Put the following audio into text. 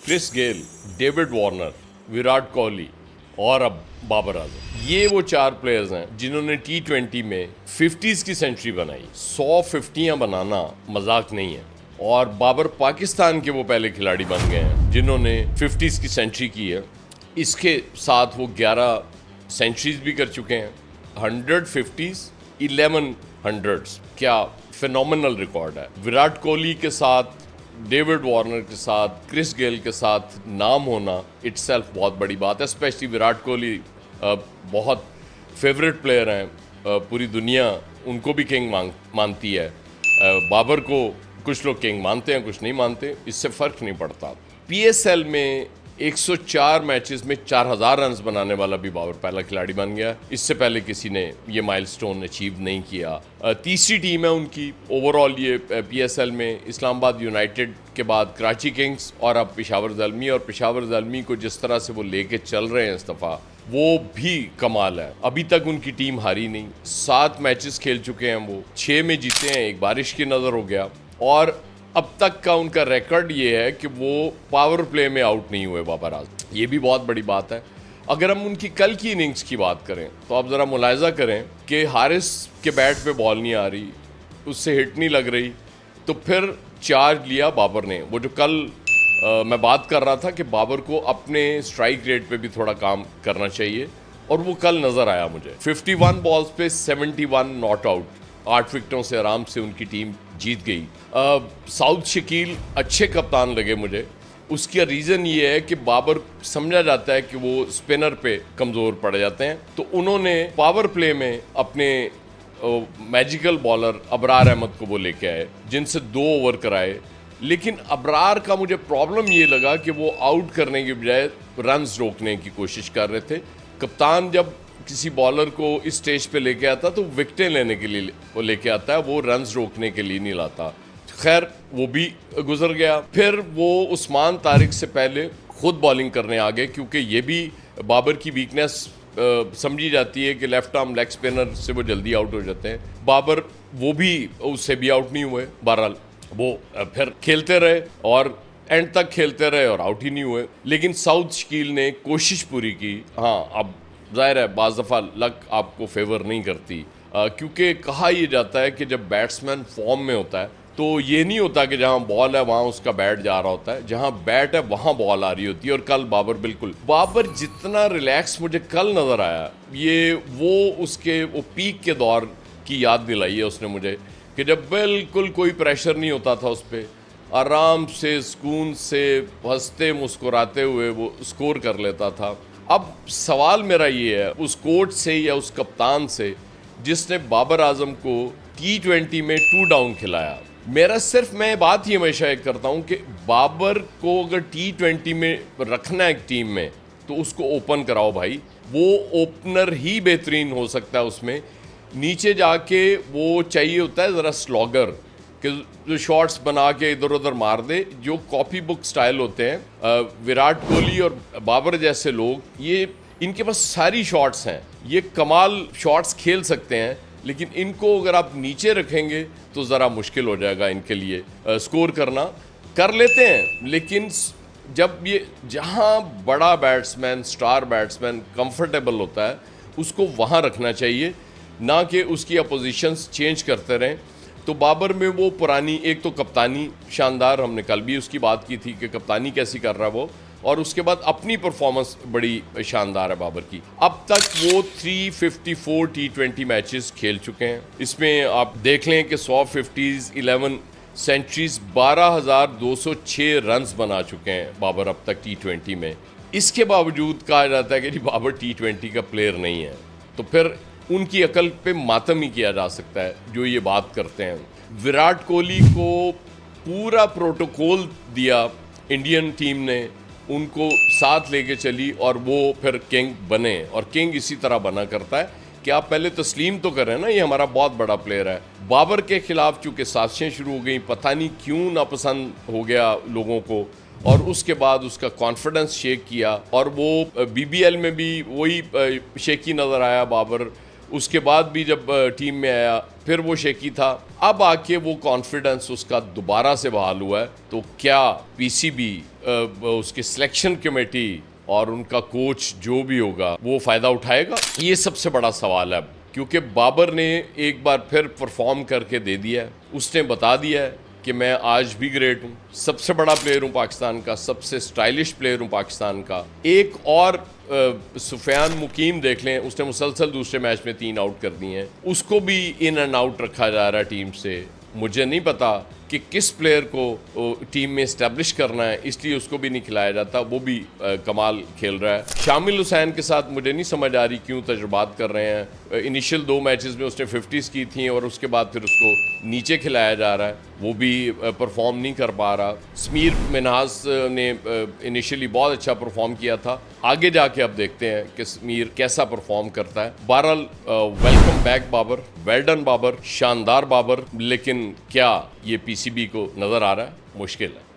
Chris Gayle, David Warner, Virat Kohli और अब बाबर आजम, ये वो 4 प्लेयर्स हैं जिन्होंने T20 में 50s की सेंचुरी बनाई। 100 50यां बनाना मजाक नहीं है। और बाबर पाकिस्तान के वो पहले खिलाड़ी बन गए हैं जिन्होंने 50s की सेंचुरी की है। इसके साथ वो 11 सेंचुरीज भी कर चुके हैं। 100 50s, 11 100s, क्या फिनोमिनल रिकॉर्ड है। विराट कोहली के साथ, डेविड वार्नर के साथ, क्रिस गेल के साथ नाम होना इटसेल्फ बहुत बड़ी बात है। स्पेशली विराट कोहली बहुत फेवरेट प्लेयर हैं, पूरी दुनिया उनको भी किंग मानती है। बाबर को कुछ लोग किंग मानते हैं, कुछ नहीं मानते, इससे फ़र्क नहीं पड़ता। PSL में 104 मैचेस में 4000 रन्स बनाने वाला भी बाबर पहला खिलाड़ी बन गया। इससे पहले किसी ने ये माइलस्टोन अचीव नहीं किया। तीसरी टीम है उनकी ओवरऑल ये PSL में। इस्लामाबाद यूनाइटेड के बाद कराची किंग्स और अब पेशावर ज़ल्मी, और पेशावर ज़ल्मी को जिस तरह से वो लेके चल रहे हैं इस दफ़ा, वो भी कमाल है। अभी तक उनकी टीम हारी नहीं। 7 मैचेस खेल चुके हैं वो, 6 में जीते हैं, एक बारिश की नज़र हो गया। और अब तक का उनका रिकॉर्ड ये है कि वो पावर प्ले में आउट नहीं हुए बाबर आजम। ये भी बहुत बड़ी बात है। अगर हम उनकी कल की इनिंग्स की बात करें तो आप ज़रा मुलाहिजा करें कि हारिस के बैट पे बॉल नहीं आ रही, उससे हिट नहीं लग रही, तो फिर चार्ज लिया बाबर ने। वो जो कल मैं बात कर रहा था कि बाबर को अपने स्ट्राइक रेट पे भी थोड़ा काम करना चाहिए, और वो कल नज़र आया मुझे। 51 बॉल्स पे 71 नॉट आउट, 8 विकेटों से आराम से उनकी टीम जीत गई। साउथ शकील अच्छे कप्तान लगे मुझे। उसका रीज़न ये है कि बाबर समझा जाता है कि वो स्पिनर पे कमज़ोर पड़ जाते हैं, तो उन्होंने पावर प्ले में अपने मैजिकल बॉलर अबरार अहमद को वो लेके आए, जिनसे 2 ओवर कराए। लेकिन अबरार का मुझे प्रॉब्लम ये लगा कि वो आउट करने के बजाय रन्स रोकने की कोशिश कर रहे थे। कप्तान जब किसी बॉलर को इस स्टेज पे लेके आता तो विकेटें लेने के लिए वो लेके आता है, वो रन्स रोकने के लिए नहीं लाता। खैर वो भी गुजर गया। फिर वो उस्मान तारिक से पहले खुद बॉलिंग करने आ गए, क्योंकि ये भी बाबर की वीकनेस समझी जाती है कि लेफ्ट आर्म लेग स्पिनर से वो जल्दी आउट हो जाते हैं। बाबर वो भी उससे भी आउट नहीं हुए। बहरहाल वो फिर खेलते रहे और एंड तक खेलते रहे और आउट ही नहीं हुए। लेकिन साउथ शकील ने कोशिश पूरी की। हाँ, अब जाहिर है बाज़ दफ़ा लक आपको फेवर नहीं करती, क्योंकि कहा यह जाता है कि जब बैट्समैन फॉर्म में होता है तो ये नहीं होता कि जहाँ बॉल है वहाँ उसका बैट जा रहा होता है, जहाँ बैट है वहाँ बॉल आ रही होती है। और कल बाबर जितना रिलैक्स मुझे कल नज़र आया, ये वो पीक के दौर की याद दिलाई है उसने मुझे, कि जब बिल्कुल कोई प्रेशर नहीं होता था उस पर, आराम से सुकून से हंसते मुस्कुराते हुए वो स्कोर कर लेता था। अब सवाल मेरा ये है उस कोच से या उस कप्तान से जिसने बाबर आजम को T20 में 2 डाउन खिलाया। मैं बात ही हमेशा एक करता हूँ कि बाबर को अगर T20 में रखना है एक टीम में तो उसको ओपन कराओ भाई। वो ओपनर ही बेहतरीन हो सकता है उसमें। नीचे जाके वो चाहिए होता है ज़रा स्लॉगर, कि जो शॉट्स बना के इधर उधर मार दे, जो कॉपी बुक स्टाइल होते हैं। विराट कोहली और बाबर जैसे लोग, ये इनके पास सारी शॉट्स हैं, ये कमाल शॉट्स खेल सकते हैं, लेकिन इनको अगर आप नीचे रखेंगे तो ज़रा मुश्किल हो जाएगा इनके लिए स्कोर करना। कर लेते हैं, लेकिन जब ये जहाँ बड़ा बैट्समैन, स्टार बैट्समैन कंफर्टेबल होता है उसको वहाँ रखना चाहिए, ना कि उसकी अपोजिशंस चेंज करते रहें। तो बाबर में वो पुरानी एक तो कप्तानी शानदार, हमने कल भी उसकी बात की थी कि कप्तानी कैसी कर रहा है वो, और उसके बाद अपनी परफॉर्मेंस बड़ी शानदार है बाबर की। अब तक वो 354 T20 मैचेस खेल चुके हैं। इसमें आप देख लें कि 100 50s, 11 सेंचुरीज, 12,206 रन्स बना चुके हैं बाबर अब तक T20 में। इसके बावजूद कहा जाता है कि जी बाबर T20 का प्लेयर नहीं है, तो फिर उनकी अकल पे मातम ही किया जा सकता है जो ये बात करते हैं। विराट कोहली को पूरा प्रोटोकॉल दिया इंडियन टीम ने, उनको साथ लेके चली और वो फिर किंग बने। और किंग इसी तरह बना करता है कि आप पहले तस्लीम तो करें ना, ये हमारा बहुत बड़ा प्लेयर है। बाबर के खिलाफ चूँकि साजिशें शुरू हो गई, पता नहीं क्यों नापसंद हो गया लोगों को, और उसके बाद उसका कॉन्फिडेंस शेक किया, और वो BBL में भी वही शेकी नज़र आया बाबर। उसके बाद भी जब टीम में आया फिर वो शेकी था। अब आके वो कॉन्फिडेंस उसका दोबारा से बहाल हुआ है, तो क्या पीसीबी उसके सिलेक्शन कमेटी और उनका कोच जो भी होगा वो फ़ायदा उठाएगा? ये सबसे बड़ा सवाल है, क्योंकि बाबर ने एक बार फिर परफॉर्म करके दे दिया है। उसने बता दिया है कि मैं आज भी ग्रेट हूँ, सबसे बड़ा प्लेयर हूँ पाकिस्तान का, सबसे स्टाइलिश प्लेयर हूँ पाकिस्तान का। एक और सुफियान मुकीम देख लें, उसने मुसलसल दूसरे मैच में 3 आउट कर दिए हैं, उसको भी इन एंड आउट रखा जा रहा है टीम से। मुझे नहीं पता कि किस प्लेयर को टीम में इस्टेब्लिश करना है, इसलिए उसको भी नहीं खिलाया जाता। वो भी कमाल खेल रहा है। शामिल हुसैन के साथ मुझे नहीं समझ आ रही क्यों तजुर्बात कर रहे हैं। इनिशियल 2 मैचेस में उसने 50s की थी और उसके बाद फिर उसको नीचे खिलाया जा रहा है, वो भी परफॉर्म नहीं कर पा रहा। समीर मिन्हास ने इनिशियली बहुत अच्छा परफॉर्म किया था, आगे जाके अब देखते हैं कि समीर कैसा परफॉर्म करता है। बहरहाल welcome back Babar, well done Babar, शानदार बाबर, लेकिन क्या ये पीसीबी को नज़र आ रहा है? मुश्किल है।